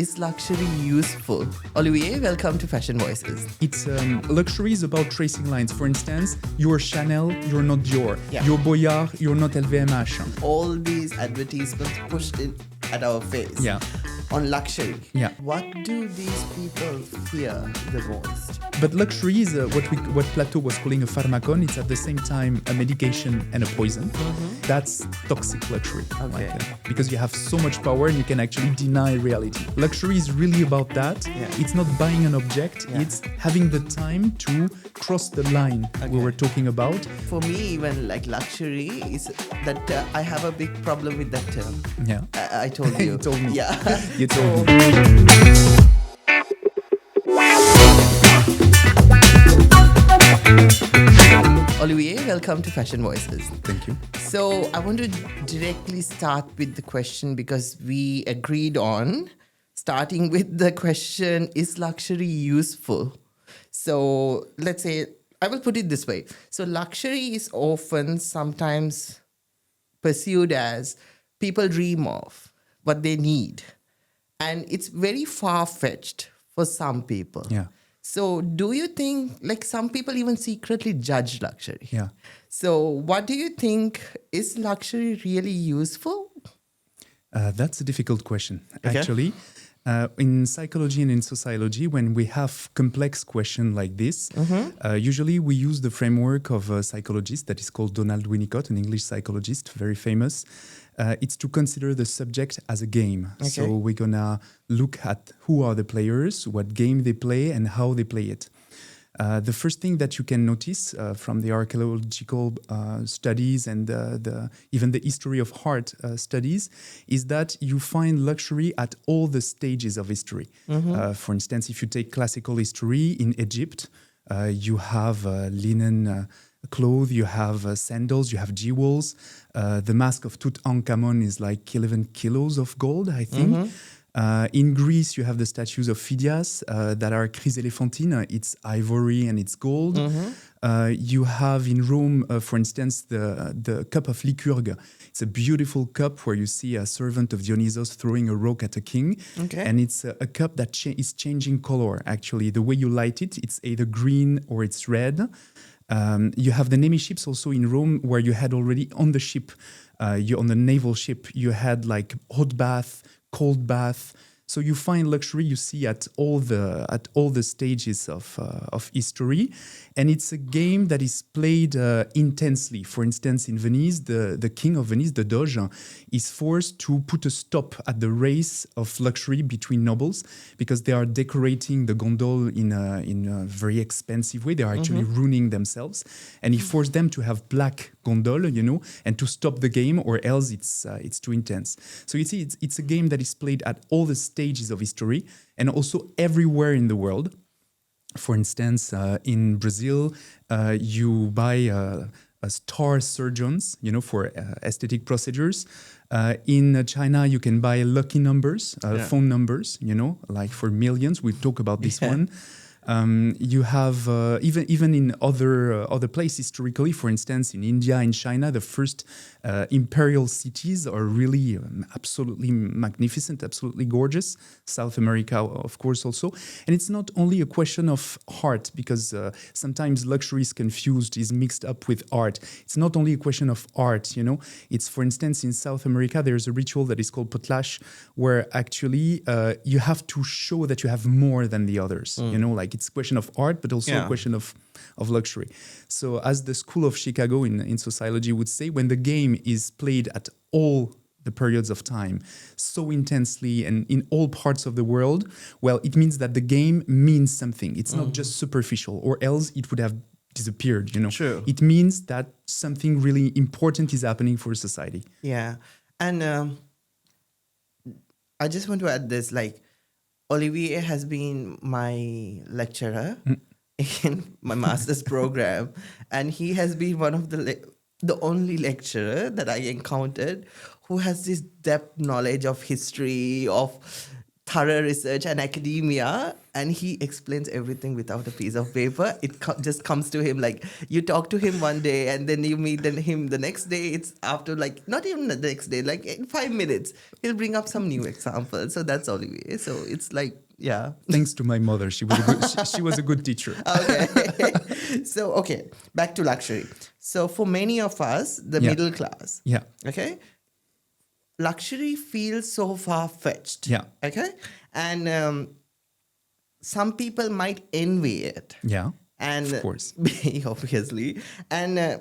Is luxury useful? Olivier, welcome to Fashion Voices. It's luxury is about tracing lines. For instance, you're Chanel, you're not Dior. Yeah. You're Boyard, you're not LVMH. All these advertisements pushed in at our face Yeah. on luxury. Yeah. What do these people fear the most? But luxury is what Plato was calling a pharmacon. It's at the same time a medication and a poison. That's toxic luxury. Okay. Because you have so much power and you can actually deny reality. Luxury is really about that. Yeah. It's not buying an object. Yeah. It's having the time to cross the line we were talking about. For me, even like luxury is that I have a big problem with that term. Yeah. I told you. You told me. Yeah. You told me. Olivier, welcome to Fashion Voices. Thank you. So I want to directly start with the question because we agreed on starting with the question, is luxury useful? So let's say, I will put it this way. So luxury is often sometimes pursued as people dream of what they need. And it's very far-fetched for some people. Yeah. So do you think, like some people even secretly judge luxury? Yeah. So what do you think, is luxury really useful? That's a difficult question, Okay. actually. In psychology and in sociology, when we have complex questions like this, usually we use the framework of a psychologist that is called Donald Winnicott, an English psychologist, very famous. It's to consider the subject as a game. Okay. So we're going to look at who are the players, what game they play, and how they play it. The first thing that you can notice from the archaeological studies and even the history of art studies is that you find luxury at all the stages of history. For instance, if you take classical history in Egypt, you have linen clothes, you have sandals, you have jewels. The mask of Tutankhamun is like 11 kilos of gold, I think. In Greece, you have the statues of Phidias that are chryselephantine. It's ivory and it's gold. You have in Rome, for instance, the cup of Lycurgue. It's a beautiful cup where you see a servant of Dionysus throwing a rock at a king. Okay. And it's a cup that is changing color, actually. The way you light it, it's either green or it's red. You have the Nemi ships also in Rome where you had already on the ship, on the naval ship, you had like hot bath, cold bath. So you find luxury you see at all the stages of history, and it's a game that is played intensely. For instance, in Venice, the king of Venice, the Doge, is forced to put a stop at the race of luxury between nobles because they are decorating the gondole in a very expensive way. They are actually ruining themselves, and he forced them to have black gondole, and to stop the game, or else it's too intense. So you see, it's a game that is played at all the stages of history and also everywhere in the world. For instance, in Brazil, you buy star surgeons, for aesthetic procedures. In China, you can buy lucky numbers, phone numbers, like for millions. We'll talk about this one. You have even in other places historically, for instance, in India, in China, the first imperial cities are really absolutely magnificent, absolutely gorgeous. South America, of course, also. And it's not only a question of art, because sometimes luxury is confused, is mixed up with art. It's not only a question of art, It's, for instance, in South America, there's a ritual that is called potlatch, where actually you have to show that you have more than the others, like it's a question of art, but also a question of luxury. So as the School of Chicago in sociology would say, when the game is played at all the periods of time so intensely and in all parts of the world, well, it means that the game means something. It's not just superficial, or else it would have disappeared, True. It means that something really important is happening for society. Yeah. And I just want to add this, like, Olivier has been my lecturer in my master's program, and he has been one of the only lecturer that I encountered who has this depth knowledge of history, of thorough research and academia, and he explains everything without a piece of paper. It just comes to him like you talk to him one day and then you meet him the next day. It's after like not even the next day, like in 5 minutes, he'll bring up some new example. So that's Olivier. So it's like, yeah. Thanks to my mother. She was a good, she was a good teacher. Okay. So, okay, back to luxury. So for many of us, the middle class, Yeah. okay, luxury feels so far-fetched. Yeah. Okay. And some people might envy it. Yeah. And of course. obviously. And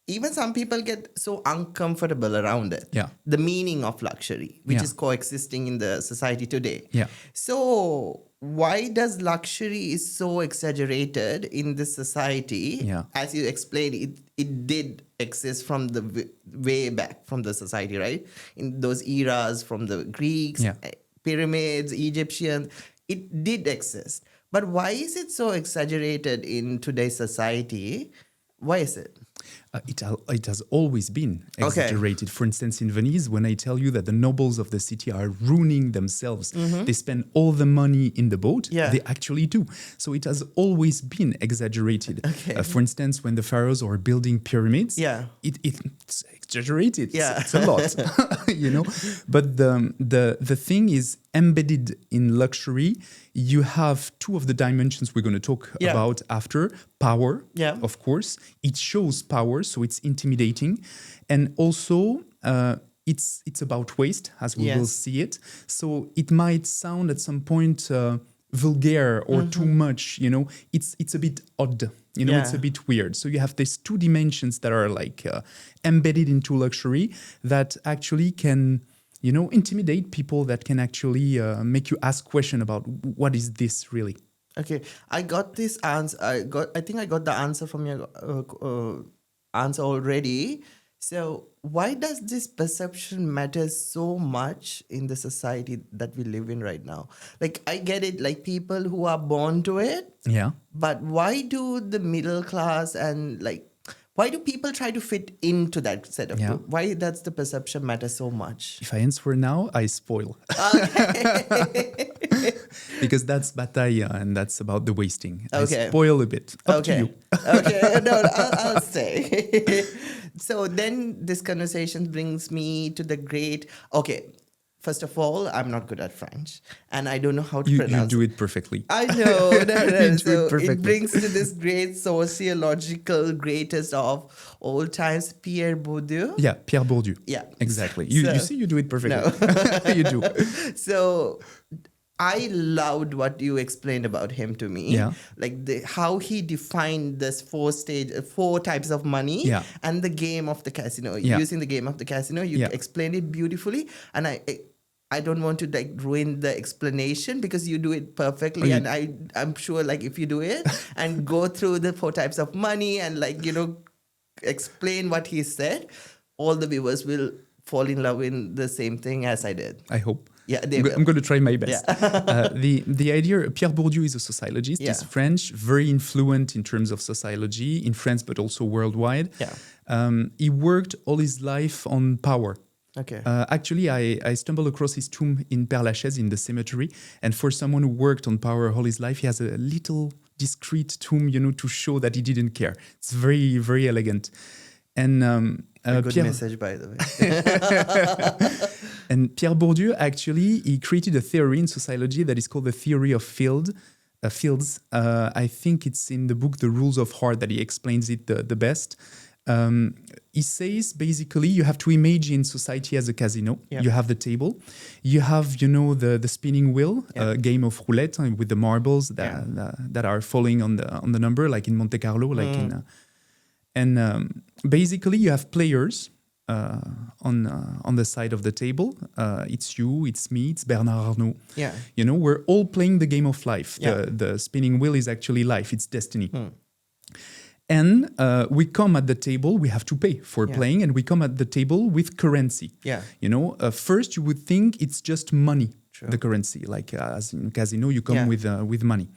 even some people get so uncomfortable around it. Yeah. The meaning of luxury, which Yeah. is coexisting in the society today. Yeah. So why does luxury is so exaggerated in this society? Yeah. As you explained, it did exist from the way back from the society, right? In those eras from the Greeks, Yeah. pyramids, Egyptians, it did exist. But why is it so exaggerated in today's society? Why is it? It has always been exaggerated. For instance, in Venice, when I tell you that the nobles of the city are ruining themselves, they spend all the money in the boat, Yeah. they actually do. So it has always been exaggerated. Okay. For instance, when the pharaohs are building pyramids, Yeah. it's exaggerated. Yeah. It's a lot, you know. But the thing is, embedded in luxury, you have two of the dimensions we're going to talk Yeah. about after. Power, Yeah. of course. It shows power, so it's intimidating. And also, it's about waste, as we will Yes. see it. So it might sound at some point vulgar or too much, you know. It's a bit odd, you know, it's Yeah. a bit weird. So you have these two dimensions that are like embedded into luxury that actually can, you know, intimidate people, that can actually make you ask question about what is this really? Okay, I got this answer. I think I got the answer from your answer already. So why does this perception matter so much in the society that we live in right now? Like, I get it, like people who are born to it, Yeah. but why do the middle class and like, why do people try to fit into that set of Yeah. group? Why does the perception matter so much? If I answer now, I spoil. Because that's Bataille and that's about the wasting. Okay. I spoil a bit. Up to Okay. you. Okay. No, I'll stay. So then this conversation brings me to the great. Okay. First of all, I'm not good at French, and I don't know how to You pronounce. do it perfectly. I know. You do it So perfectly. it brings to this great sociological greatest of all times, Pierre Bourdieu. Yeah, Pierre Bourdieu. Yeah. Exactly. You So- see, you do it perfectly. No. You do. So I loved what you explained about him to me. Yeah. Like how he defined this four types of money Yeah. and the game of the casino. Yeah. Using the game of the casino, you Yeah. explained it beautifully. And I don't want to like ruin the explanation because you do it perfectly. Oh, And I'm sure like if you do it and go through the four types of money and like, you know, explain what he said, all the viewers will fall in love in the same thing as I did. I hope. Yeah, they I'm will. going to try my best. The idea, Pierre Bourdieu is a sociologist. Yeah. He's French, very influent in terms of sociology in France, but also worldwide. Yeah. He worked all his life on power. Okay. Actually, I stumbled across his tomb in Père Lachaise in the cemetery. And for someone who worked on power all his life, he has a little discreet tomb, you know, to show that he didn't care. It's very, very elegant. And A good Pierre, message, by the way. and Pierre Bourdieu, actually, he created a theory in sociology that is called the theory of fields. I think it's in the book The Rules of Heart that he explains it the best. He says, basically, you have to imagine society as a casino. Yeah. You have the table. You have, you know, the spinning wheel, Yeah. game of roulette with the marbles that are falling on the number, like in Monte Carlo, like in... basically, you have players on the side of the table. It's you, it's me, it's Bernard Arnault. Yeah. You know, we're all playing the game of life. Yeah. The spinning wheel is actually life. It's destiny. And we come at the table, we have to pay for Yeah. playing, and we come at the table with currency. Yeah. You know, first you would think it's just money, True. the currency. Like as in casino, you come Yeah. with money.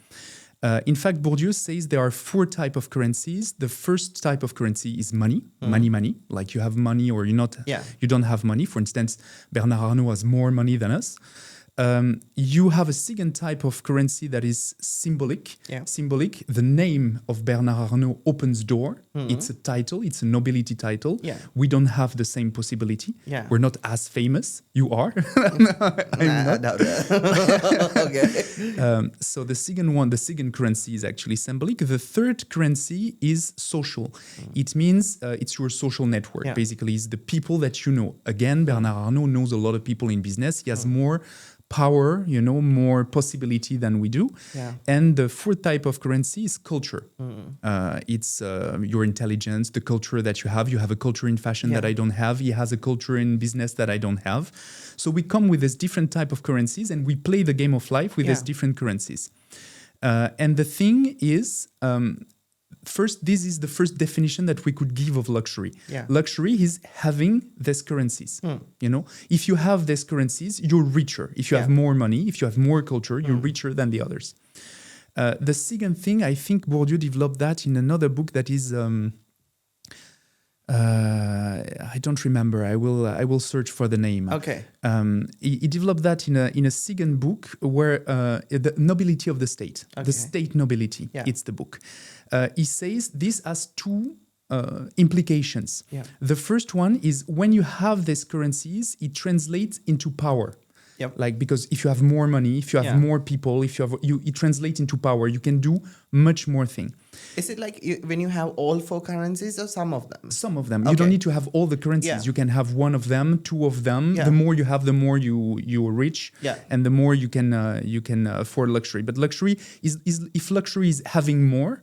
In fact, Bourdieu says there are 4 types of currencies. The first type of currency is money, money. Like you have money or you're not, Yeah. you don't have money. For instance, Bernard Arnault has more money than us. You have a second type of currency that is symbolic. Yeah. Symbolic. The name of Bernard Arnault opens door. It's a title. It's a nobility title. Yeah. We don't have the same possibility. Yeah. We're not as famous. You are. I doubt it. Okay. So the second currency is actually symbolic. The third currency is social. It means it's your social network. Yeah. Basically, it's the people that you know. Again, Bernard Arnault knows a lot of people in business. He has more power, more possibility than we do. Yeah. And the fourth type of currency is culture. It's your intelligence, the culture that you have. You have a culture in fashion that I don't have. He has a culture in business that I don't have. So we come with this different type of currencies and we play the game of life with these different currencies. And the thing is, first, this is the first definition that we could give of luxury. Yeah. Luxury is having these currencies. If you have these currencies, you're richer. If you have more money, if you have more culture, you're richer than the others. The second thing, I think Bourdieu developed that in another book that is, I don't remember. I will search for the name. Okay. He developed that in a second book where the nobility of the state, the state nobility. Yeah. It's the book. He says this has two implications. Yeah. The first one is when you have these currencies, it translates into power. Yep. Like, because if you have more money, if you have more people, if it translates into power. You can do much more things. Is it like when you have all four currencies or some of them? Some of them. You don't need to have all the currencies. Yeah. You can have one of them, two of them. Yeah. The more you have, the more you're rich, Yeah. and the more you can afford luxury. But luxury is if luxury is having more,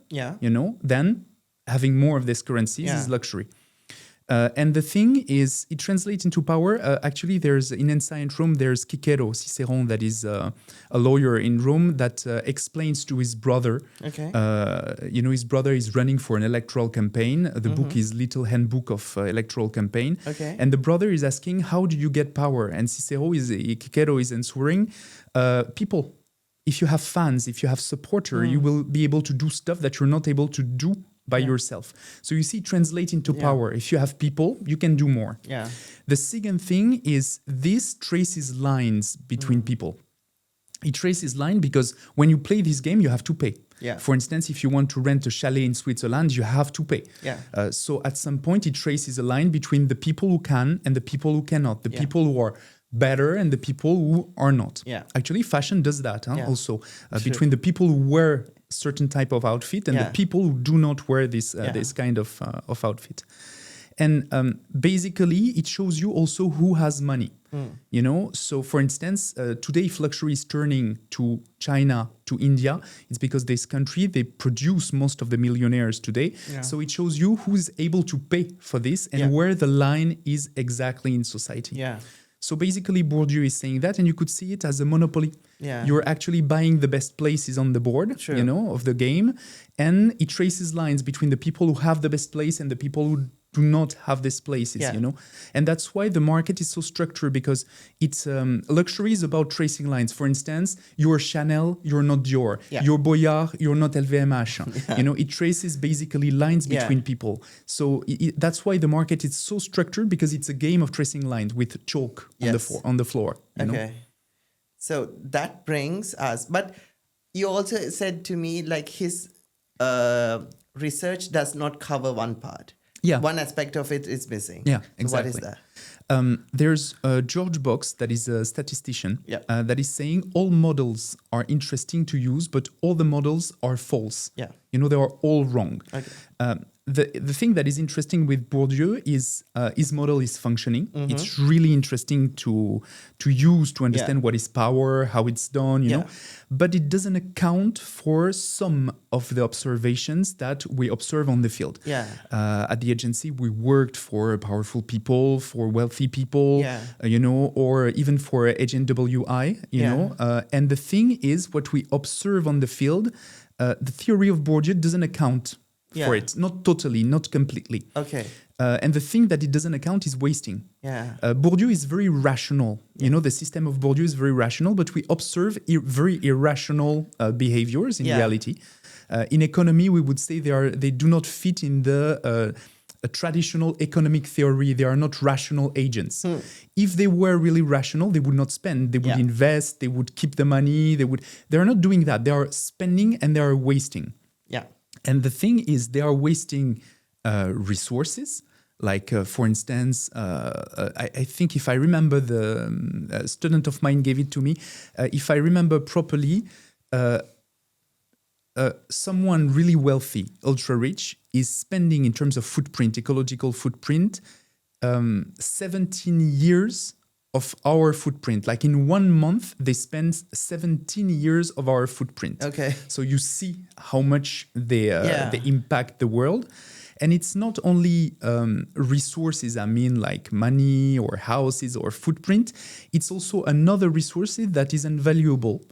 then having more of these currencies is luxury. And the thing is, it translates into power. Actually, there's in ancient Rome, there's Cicéron, that is a lawyer in Rome that explains to his brother. Okay. His brother is running for an electoral campaign. The book is Little Handbook of Electoral Campaign. Okay. And the brother is asking, how do you get power? And Cicéron is answering, people. If you have fans, if you have supporters, you will be able to do stuff that you're not able to do by yourself. So you see, translate into power. If you have people, you can do more. Yeah. The second thing is this traces lines between people. It traces line because when you play this game, you have to pay. Yeah. For instance, if you want to rent a chalet in Switzerland, you have to pay. Yeah. So at some point, it traces a line between the people who can and the people who cannot. The people who are better and the people who are not. Yeah. Actually, fashion does that also. Sure. Between the people who wear certain type of outfit and the people who do not wear this kind of outfit. And basically, it shows you also who has money. So for instance, today, if luxury is turning to China, to India, it's because this country, they produce most of the millionaires today. Yeah. So it shows you who is able to pay for this and where the line is exactly in society. Yeah. So basically, Bourdieu is saying that, and you could see it as a monopoly. Yeah. You're actually buying the best places on the board, of the game, and it traces lines between the people who have the best place and the people who do not have these places, And that's why the market is so structured, because it's luxury is about tracing lines. For instance, you're Chanel, you're not Dior. Yeah. You're Boyard, you're not LVMH. It traces basically lines between people. So that's why the market is so structured, because it's a game of tracing lines with chalk on the floor. You know? So that brings us, but you also said to me, like, his research does not cover one part. Yeah. One aspect of it is missing. Yeah, exactly. So what is that? There's George Box, that is a statistician, that is saying all models are interesting to use, but all the models are false. Yeah. They are all wrong. Okay. The thing that is interesting with Bourdieu is his model is functioning. Mm-hmm. It's really interesting to use to understand what is power, how it's done, you know. But it doesn't account for some of the observations that we observe on the field. Yeah. At the agency, we worked for powerful people, for wealthy people, or even for HNWI, you know. And the thing is, what we observe on the field, the theory of Bourdieu doesn't account for it. Not totally, not completely. Okay. And the thing that it doesn't account is wasting. Yeah. Bourdieu is very rational. Yeah. The system of Bourdieu is very rational, but we observe very irrational behaviors in reality. In economy, we would say they do not fit in the a traditional economic theory. They are not rational agents. If they were really rational, they would not spend. They would invest. They would keep the money. They are not doing that. They are spending and they are wasting. Yeah. And the thing is, they are wasting resources. Like, for instance, I think if I remember, a student of mine gave it to me. If I remember properly, someone really wealthy, ultra rich, is spending in terms of footprint, ecological footprint, 17 years of our footprint. Like in 1 month, they spend 17 years of our footprint. Okay. So you see how much they impact the world. And it's not only resources, I mean, like money or houses or footprint. It's also another resource that is invaluable.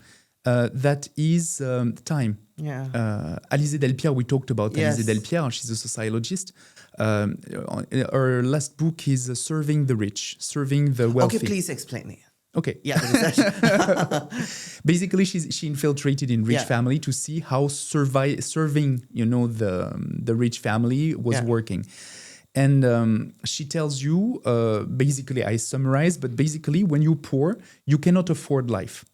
That is time. Yeah. Alizée Delpierre, we talked about Yes. Alizée Delpierre. She's a sociologist. Her last book is Serving the Rich, Serving the Wealthy. Okay, please explain it. Okay. Yeah. Basically, she infiltrated in rich family to see how serving, the rich family was working. And she tells you, basically, I summarize, but basically, when you're poor, you cannot afford life.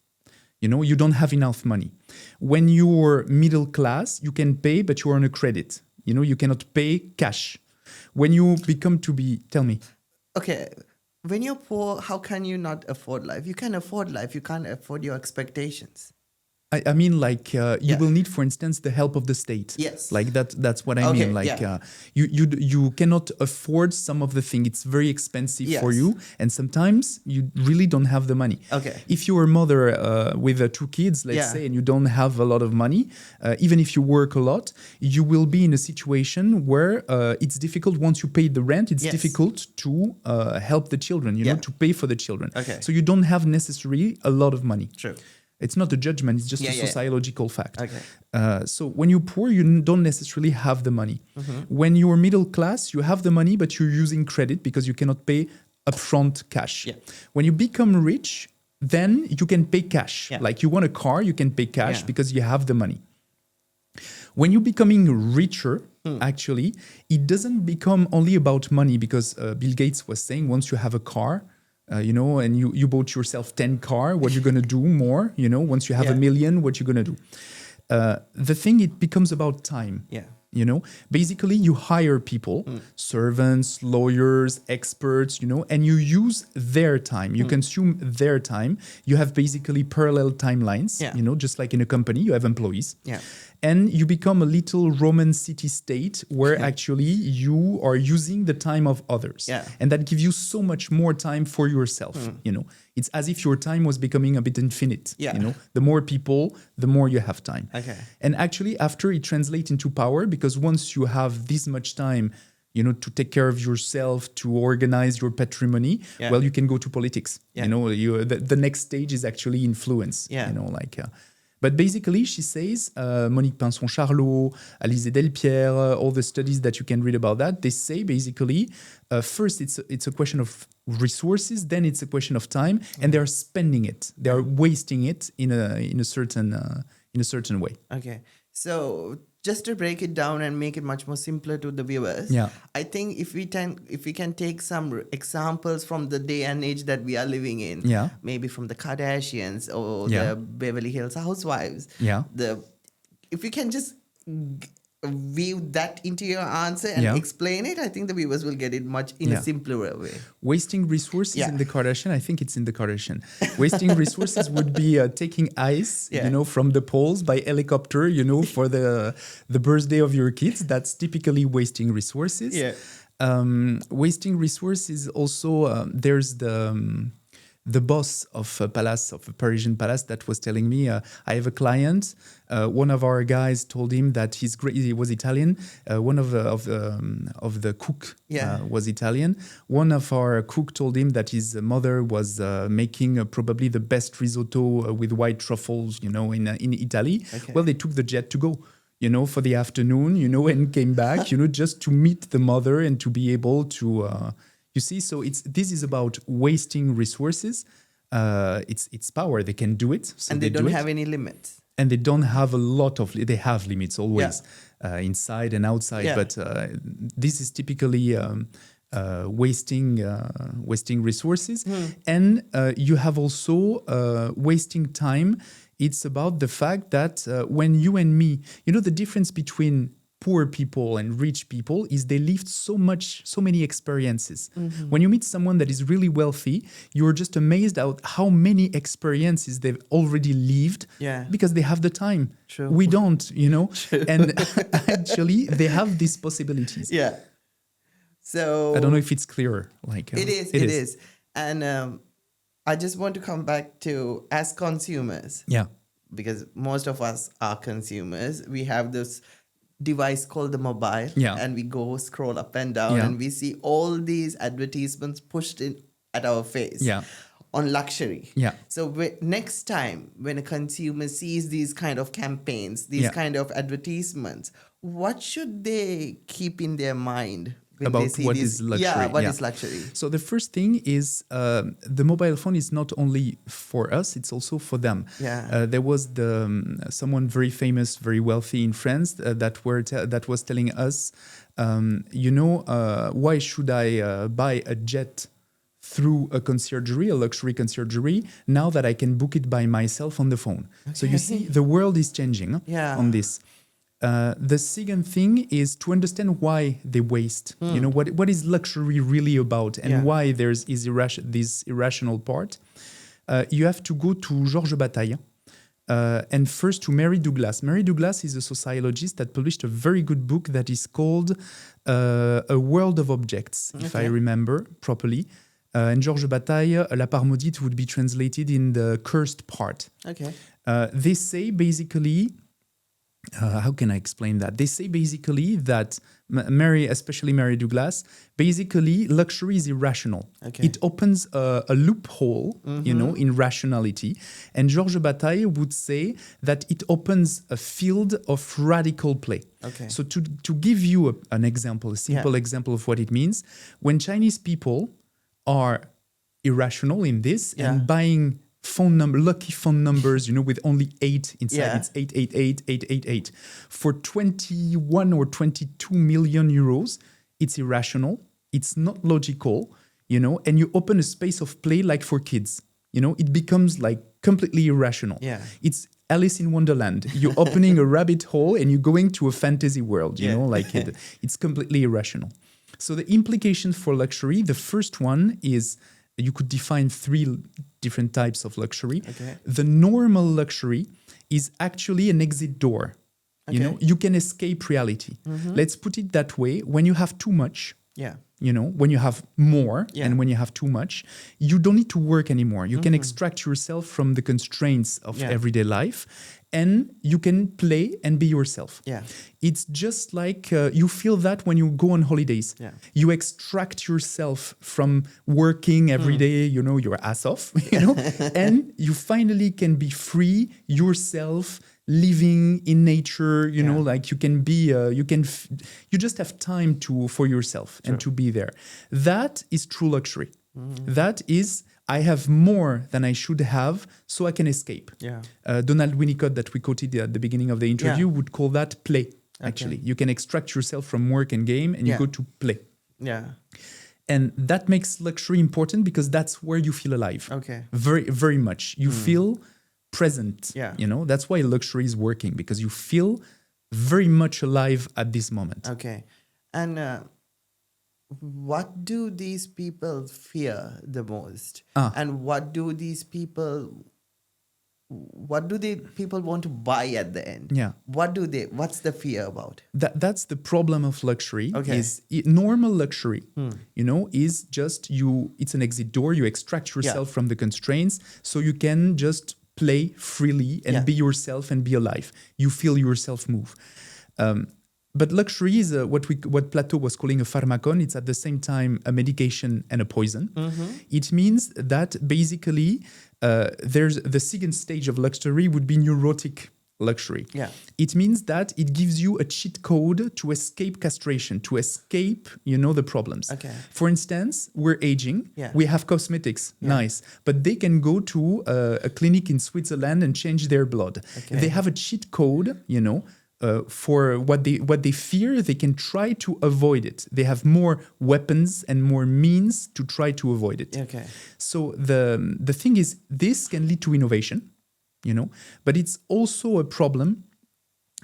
You don't have enough money. When you're middle class, you can pay, but you're on a credit. You cannot pay cash. When you become to be, tell me. Okay. When you're poor, how can you not afford life? You can afford life. You can't afford your expectations. I mean, like you will need, for instance, the help of the state. Yes. Like that's what I mean. Like you cannot afford some of the thing. It's very expensive for you, and sometimes you really don't have the money. Okay. If you're a mother with 2 kids, let's say, and you don't have a lot of money, even if you work a lot, you will be in a situation where it's difficult. Once you pay the rent, it's difficult to help the children. To pay for the children. Okay. So you don't have necessarily a lot of money. True. It's not a judgment, it's just a sociological fact. Okay. So when you're poor, you don't necessarily have the money. When you're middle class, you have the money, but you're using credit because you cannot pay upfront cash. Yeah. When you become rich, then you can pay cash. Like you want a car, you can pay cash because you have the money. When you're becoming richer, actually, it doesn't become only about money because Bill Gates was saying once you have a car, and you bought yourself 10 car, what you're going to do more, once you have $1 million, what you're going to do. The thing, it becomes about time. Yeah. Basically you hire people, servants, lawyers, experts, and you use their time. You consume their time. You have basically parallel timelines, just like in a company, you have employees. Yeah. And you become a little Roman city-state where actually you are using the time of others. Yeah. And that gives you so much more time for yourself, It's as if your time was becoming a bit infinite, The more people, the more you have time. Okay. And actually, after it translates into power, because once you have this much time, to take care of yourself, to organize your patrimony, well, you can go to politics. Yeah. The next stage is actually influence, But basically, she says, Monique Pinson-Charlot, Alizée Delpierre, all the studies that you can read about that, they say basically, first it's a question of resources, then it's a question of time, and they are spending it, they are wasting it in a certain way. Okay. So just to break it down and make it much more simpler to the viewers, I think if we can take some examples from the day and age that we are living in, maybe from the Kardashians or the Beverly Hills Housewives, if we can just weave that into your answer and explain it, I think the viewers will get it much in a simpler way. Wasting resources in the Kardashian, I think it's in the Kardashian. Wasting resources would be taking ice, from the poles by helicopter, for the birthday of your kids. That's typically wasting resources. Yeah. Wasting resources also, there's the boss of a Parisian palace that was telling me, I have a client. One of our guys told him that he was Italian. One of the cook was Italian. One of our cook told him that his mother was making probably the best risotto with white truffles, in Italy. Okay. Well, they took the jet to go. For the afternoon, and came back, just to meet the mother and to be able to. You see, so this is about wasting resources. It's power. They can do it, so and they don't have any limits. and they don't have a lot of, they have limits always, inside and outside, but this is typically wasting resources. And you have also wasting time. It's about the fact that when you and me, the difference between poor people and rich people is they lived so many experiences. When you meet someone that is really wealthy, you're just amazed at how many experiences they've already lived because they have the time. True. We don't, and actually they have these possibilities. Yeah. So I don't know if it's clearer. It is. And I just want to come back to as consumers. Yeah. Because most of us are consumers. We have this device called the mobile, and we go scroll up and down, and we see all these advertisements pushed in at our face on luxury. So next time when a consumer sees these kind of campaigns, these kind of advertisements, what should they keep in their mind when about they see what these, is luxury? What is luxury? So the first thing is the mobile phone is not only for us; it's also for them. There was someone very famous, very wealthy in France that was telling us, why should I buy a jet through a conciergerie, a luxury conciergerie, now that I can book it by myself on the phone? So you see, the world is changing on this. The second thing is to understand why they waste. What is luxury really about, and why there's this irrational part. You have to go to Georges Bataille and first to Mary Douglas. Mary Douglas is a sociologist that published a very good book that is called A World of Objects, if I remember properly. And Georges Bataille, La Part Maudite would be translated in the cursed part. They say basically... how can I explain that? They say basically that especially Mary Douglas, basically luxury is irrational. It opens a loophole, in rationality. And Georges Bataille would say that it opens a field of radical play. So to give you an example, a simple example of what it means, when Chinese people are irrational in this and buying lucky phone numbers, with only 8 inside. It's 888, 888. For 21 or 22 million euros, it's irrational. It's not logical, and you open a space of play like for kids. It becomes like completely irrational. It's Alice in Wonderland. You're opening a rabbit hole and you're going to a fantasy world, it's completely irrational. So the implications for luxury, the first one is, you could define 3 different types of luxury. The normal luxury is actually an exit door. You can escape reality. Let's put it that way. When you have too much, when you have more and when you have too much, you don't need to work anymore. You can extract yourself from the constraints of everyday life, and you can play and be yourself. It's just like you feel that when you go on holidays. You extract yourself from working every day, your ass off, and you finally can be free yourself, living in nature, like you can be, you just have time for yourself and to be there. That is true luxury. That is, I have more than I should have, so I can escape. Donald Winnicott, that we quoted at the beginning of the interview, would call that play, actually. You can extract yourself from work and game and you go to play. And that makes luxury important because that's where you feel alive. Very, very much. You feel present. That's why luxury is working, because you feel very much alive at this moment. And what do these people fear the most? And what do people want to buy at the end? What's the fear about? That's the problem of luxury. Is normal luxury, is just it's an exit door. You extract yourself from the constraints so you can just play freely and be yourself and be alive. You feel yourself move. But luxury is what Plato was calling a pharmakon. It's at the same time a medication and a poison. It means that basically there's the second stage of luxury would be neurotic luxury. Yeah. It means that it gives you a cheat code to escape castration, to escape, the problems. Okay. For instance, we're aging. Yeah. We have cosmetics. Nice. But they can go to a clinic in Switzerland and change their blood. Okay. They have a cheat code, for what they fear. They can try to avoid it. They have more weapons and more means to try to avoid it. Okay. So the thing is, this can lead to innovation, but it's also a problem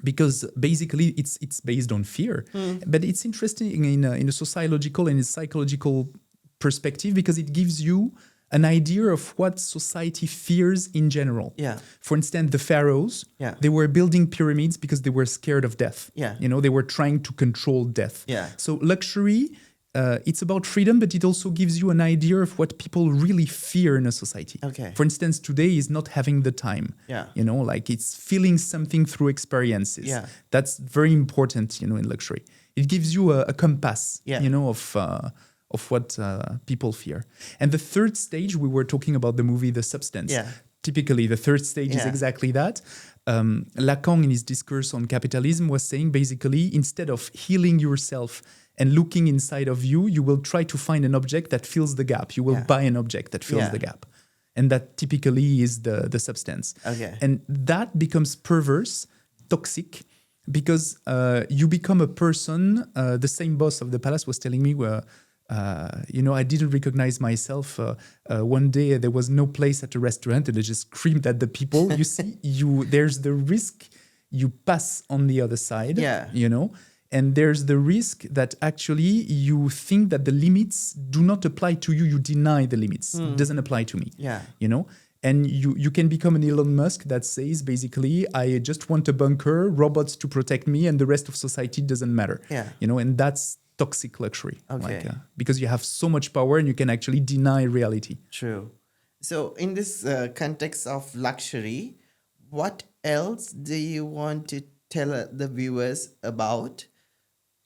because basically it's based on fear. But it's interesting in a sociological and a psychological perspective because it gives you an idea of what society fears in general. Yeah. For instance, the pharaohs, Yeah. they were building pyramids because they were scared of death. Yeah. They were trying to control death. Yeah. So luxury, it's about freedom, but it also gives you an idea of what people really fear in a society. Okay. For instance, today is not having the time. Yeah. Like it's feeling something through experiences. Yeah. That's very important, in luxury. It gives you a compass, Yeah. of what people fear. And the third stage, we were talking about the movie The Substance. Yeah. Typically, the third stage is Yeah. exactly that. Lacan, in his discourse on capitalism, was saying basically, instead of healing yourself and looking inside of you, you will try to find an object that fills the gap. You will Yeah. buy an object that fills Yeah. the gap. And that typically is the substance. Okay. And that becomes perverse, toxic, because you become a person. The same boss of the palace was telling me where, I didn't recognize myself. One day there was no place at a restaurant and I just screamed at the people. You see, there's the risk you pass on the other side, Yeah. and there's the risk that actually you think that the limits do not apply to you. You deny the limits. It doesn't apply to me. Yeah. And you can become an Elon Musk that says basically, I just want a bunker, robots to protect me, and the rest of society doesn't matter. Yeah. And that's toxic luxury. Okay. Because you have so much power and you can actually deny reality. True. So in this context of luxury, what else do you want to tell the viewers about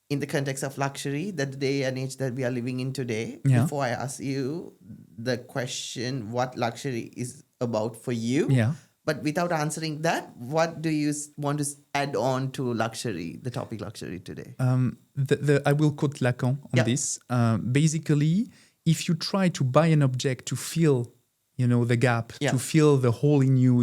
in the context of luxury, the day and age that we are living in today? Yeah. Before I ask you the question, what luxury is about for you? Yeah. But without answering that, what do you want to add on to luxury, the topic luxury today? I will quote Lacan on Yeah. this. Basically, if you try to buy an object to fill, the gap, Yeah. to fill the hole in you,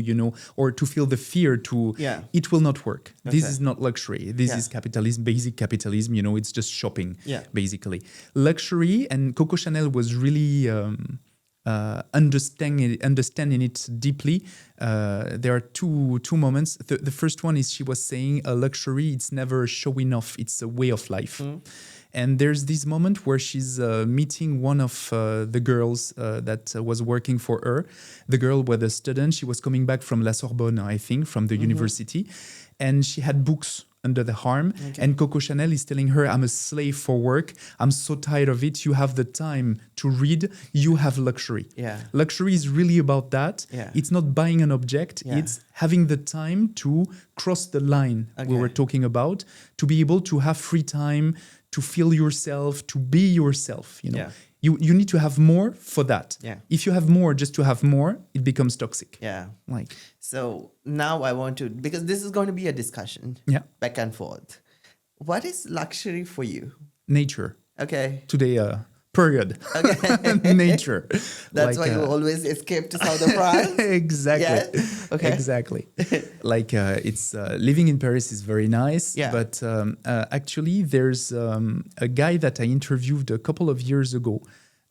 or to feel the fear, Yeah. it will not work. This Okay. is not luxury. This Yeah. is capitalism, basic capitalism. It's just shopping, Yeah. basically. Luxury, and Coco Chanel was really understanding it deeply. There are two moments. The first one is she was saying a luxury, it's never showing off, it's a way of life. And there's this moment where she's meeting one of the girls that was working for her. The girl was a student. She was coming back from La Sorbonne, I think, from the university. And she had books under the arm. Okay. And Coco Chanel is telling her, I'm a slave for work. I'm so tired of it. You have the time to read. You have luxury. Yeah. Luxury is really about that. Yeah. It's not buying an object. Yeah. It's having the time to cross the line we Okay. were talking about, to be able to have free time, to feel yourself, to be yourself. Yeah. You need to have more for that. Yeah. If you have more just to have more, it becomes toxic. Yeah. Like, So now I want to, because this is going to be a discussion yeah, back and forth. What is luxury for you? nature. Okay. Today, period. Okay. Nature. That's Like, why you always escape to South of France. Exactly. Yes? Okay. Exactly. Like it's living in Paris is very nice. Yeah. But actually, there's a guy that I interviewed a couple of years ago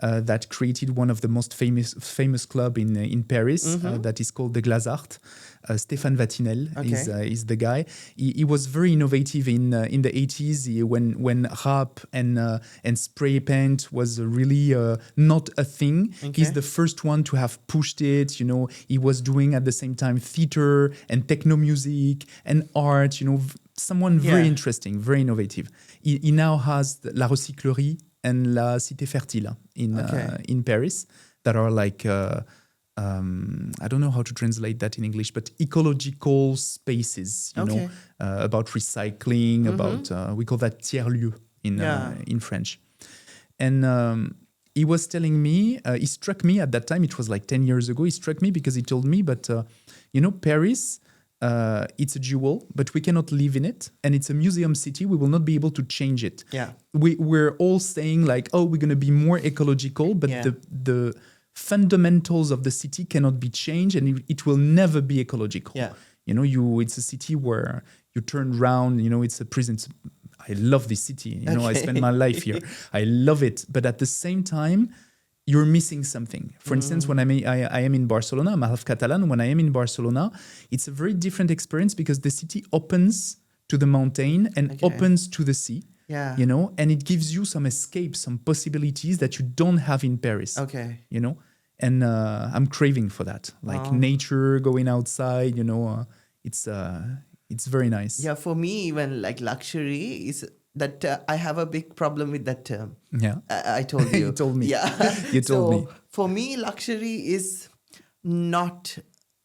that created one of the most famous club in Paris that is called the Glazart. Stéphane Vatinel is the guy. He was very innovative in the 80s when rap and spray paint was really not a thing. Okay. He's the first one to have pushed it. He was doing at the same time theater and techno music and art. Someone very Yeah. interesting, very innovative. He now has La Recyclerie and La Cité Fertile in Paris that are like I don't know how to translate that in English, but ecological spaces, Okay. about recycling, about we call that tiers-lieux in French. And he was telling me, he struck me at that time, it was like 10 years ago, he struck me because he told me, but Paris, it's a jewel, but we cannot live in it. And it's a museum city. We will not be able to change it. Yeah. We're all saying like, oh, we're going to be more ecological, but Yeah. the fundamentals of the city cannot be changed, and it will never be ecological. Yeah. It's a city where you turn around, it's a prison. I love this city. I spend my life here. I love it. But at the same time, you're missing something. For instance, when I am in Barcelona, I'm half Catalan. When I am in Barcelona, it's a very different experience because the city opens to the mountain and opens to the sea. Yeah. And it gives you some escape, some possibilities that you don't have in Paris. Okay. And I'm craving for that, like nature, going outside. It's very nice. Yeah, for me, even like luxury is that I have a big problem with that term. Yeah. I told you. You told me. Yeah. You told me. For me, luxury is not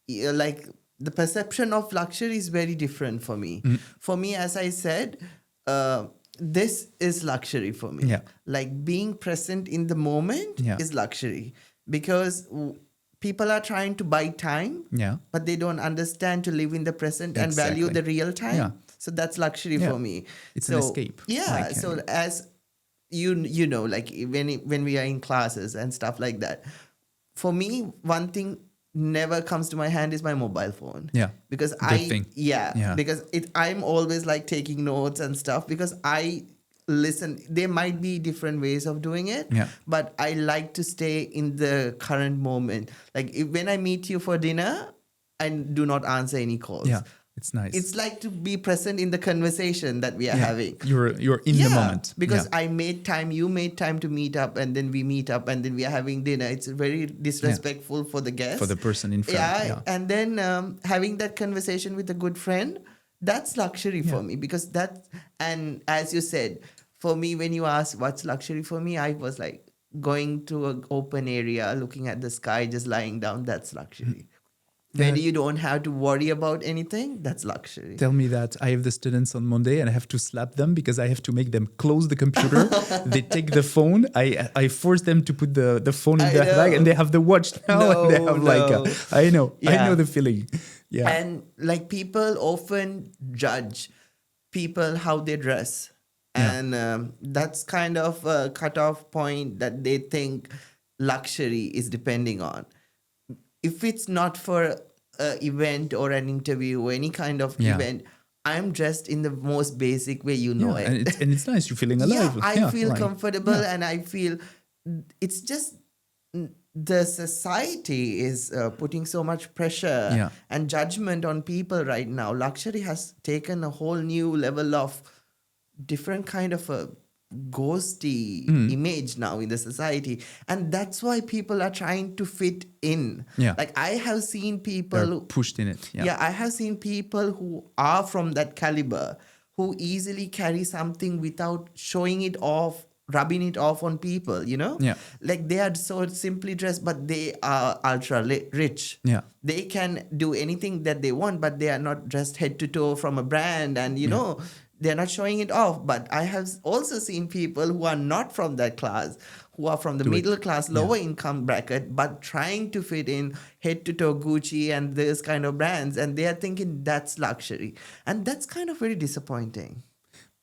like the perception of luxury is very different for me. For me, as I said, this is luxury for me. Yeah. Like being present in the moment is luxury because people are trying to buy time, but they don't understand to live in the present and value the real time. Yeah. So that's luxury for me. It's an escape. Yeah. So as you know, like when we are in classes and stuff like that, for me, one thing never comes to my hand is my mobile phone. Yeah. Because because I'm always like taking notes and stuff because I listen. There might be different ways of doing it, but I like to stay in the current moment. Like when I meet you for dinner, I do not answer any calls. Yeah. It's nice. It's like to be present in the conversation that we are having. You're in the moment. Because I made time, you made time to meet up, and then we meet up, and then we are having dinner. It's very disrespectful for the guest. For the person in front. Yeah. And then having that conversation with a good friend, that's luxury for me. Because and as you said, for me, when you ask what's luxury for me, I was like going to an open area, looking at the sky, just lying down, that's luxury. When you don't have to worry about anything, that's luxury. Tell me that. I have the students on Monday and I have to slap them because I have to make them close the computer. They take the phone. I force them to put the phone in their bag and they have the watch now. And they have I know the feeling. Yeah. And like people often judge people how they dress. And that's kind of a cutoff point that they think luxury is depending on. If it's not for an event or an interview or any kind of event, I'm dressed in the most basic way it. And it's nice. You're feeling alive. I feel comfortable and I feel it's just the society is putting so much pressure and judgment on people right now. Luxury has taken a whole new level of different kind of a ghosty image now in the society, and that's why people are trying to fit in. Like I have seen people pushed in it. I have seen people who are from that caliber who easily carry something without showing it off, rubbing it off on people, like they are so simply dressed, but they are ultra rich. They can do anything that they want, but they are not dressed head to toe from a brand, and they're not showing it off. But I have also seen people who are not from that class, who are from the middle class, lower income bracket, but trying to fit in head to toe Gucci and this kind of brands. And they are thinking that's luxury. And that's kind of very disappointing.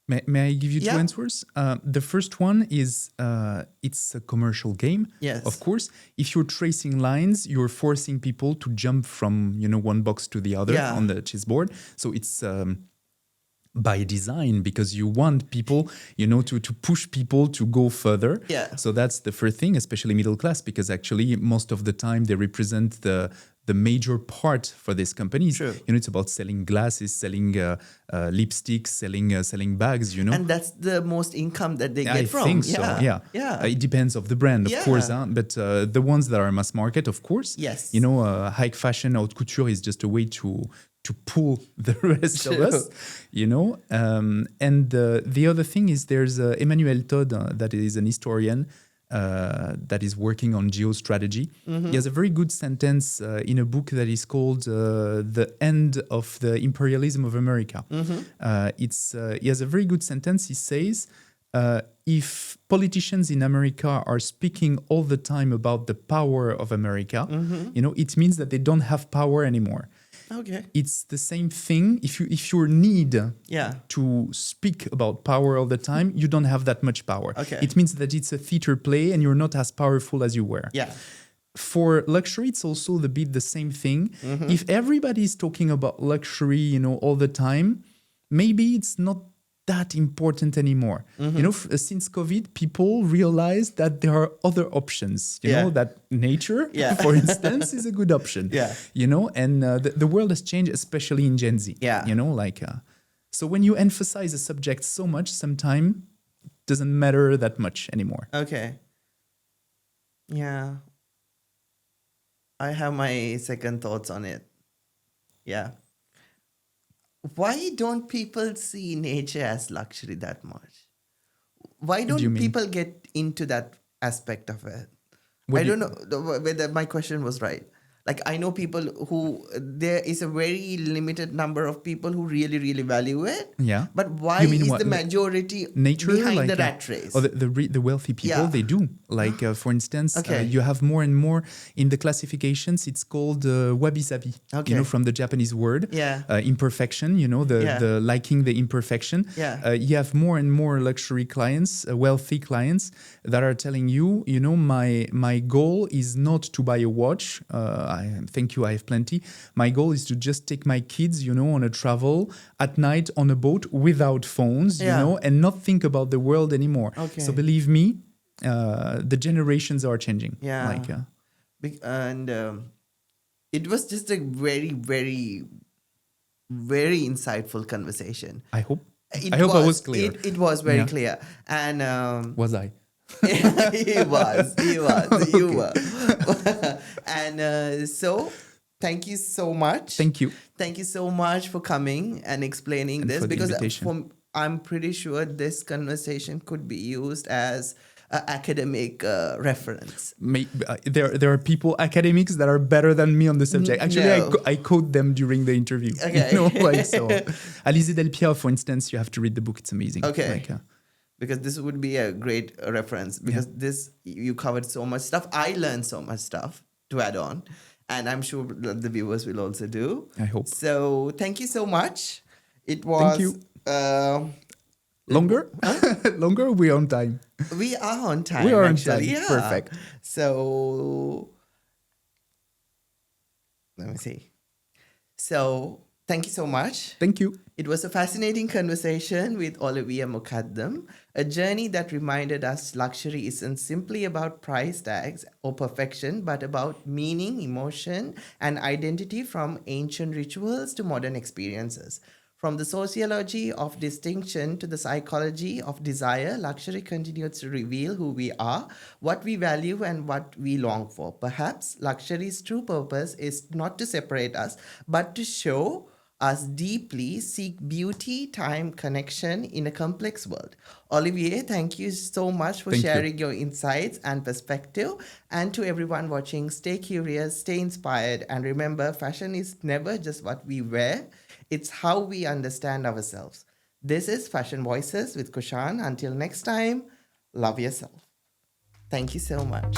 May I give you two answers? The first one is it's a commercial game. Yes. Of course, if you're tracing lines, you're forcing people to jump from one box to the other on the chessboard. So it's by design, because you want people, to push people to go further. So that's the first thing, especially middle class, because actually most of the time they represent the major part for these companies. True. It's about selling glasses, selling lipsticks, selling bags. And that's the most income that they get from. I think so. Yeah. It depends of the brand, of course. But the ones that are mass market, of course. Yes. High fashion, haute couture is just a way to pull the rest of us, and the other thing is there's Emmanuel Todd, that is an historian that is working on geostrategy. He has a very good sentence in a book that is called The End of the Imperialism of America. He has a very good sentence. He says, if politicians in America are speaking all the time about the power of America, it means that they don't have power anymore. Okay. It's the same thing. If your need Yeah. to speak about power all the time, you don't have that much power. Okay. It means that it's a theater play and you're not as powerful as you were. Yeah. For luxury, it's also the same thing. Mm-hmm. If everybody is talking about luxury, all the time, maybe it's not that important anymore. Mm-hmm. Since COVID, people realize that there are other options. Yeah. That nature, Yeah. for instance, is a good option. Yeah. And the world has changed, especially in Gen Z. Yeah. So when you emphasize a subject so much, sometimes it doesn't matter that much anymore. Okay. Yeah. I have my second thoughts on it. Yeah. Why don't people see nature as luxury that much? Why do you don't mean? people get into that aspect of it? What I do don't know whether my question was right. Like, I know people who, there is a very limited number of people who really, really value it. Yeah. But why You mean is what? the majority Nature, behind the rat race? Or the wealthy people, Yeah. they do. Like, for instance, Okay. you have more and more in the classifications. It's called wabi-sabi. Okay. From the Japanese word. Yeah. Imperfection. Yeah. The liking the imperfection. Yeah. You have more and more luxury clients, wealthy clients that are telling you, my goal is not to buy a watch. Thank you, I have plenty. My goal is to just take my kids, on a travel at night on a boat without phones, Yeah. and not think about the world anymore. Okay. So believe me, the generations are changing. Yeah. And it was just a very, very, very insightful conversation. I hope I was clear. It was very Yeah. clear. And Was I? he was. You Okay. were. And so, thank you so much. Thank you. Thank you so much for coming and explaining And this, for the because invitation. I'm pretty sure this conversation could be used as an academic reference. There are people, academics, that are better than me on the subject. Actually, No. I quote them during the interview. Okay. So. Alizé Delpierre, for instance, you have to read the book. It's amazing. Okay. Because this would be a great reference, because you covered so much stuff. I learned so much stuff to add on, and I'm sure the viewers will also do. I hope. So thank you so much. It was. Thank you. Longer? Longer? We're on time. We are on time. We are on actually. time. Yeah. Perfect. So let me see. So thank you so much. Thank you. It was a fascinating conversation with Olivier Mokaddem, a journey that reminded us luxury isn't simply about price tags or perfection, but about meaning, emotion, and identity, from ancient rituals to modern experiences. From the sociology of distinction to the psychology of desire, luxury continues to reveal who we are, what we value, and what we long for. Perhaps luxury's true purpose is not to separate us, but to show us deeply, seek beauty, time, connection in a complex world. Olivier, thank you so much for sharing your insights and perspective. And to everyone watching, stay curious, stay inspired, and remember, fashion is never just what we wear, it's how we understand ourselves. This is Fashion Voices with Kushan. Until next time, love yourself. Thank you so much.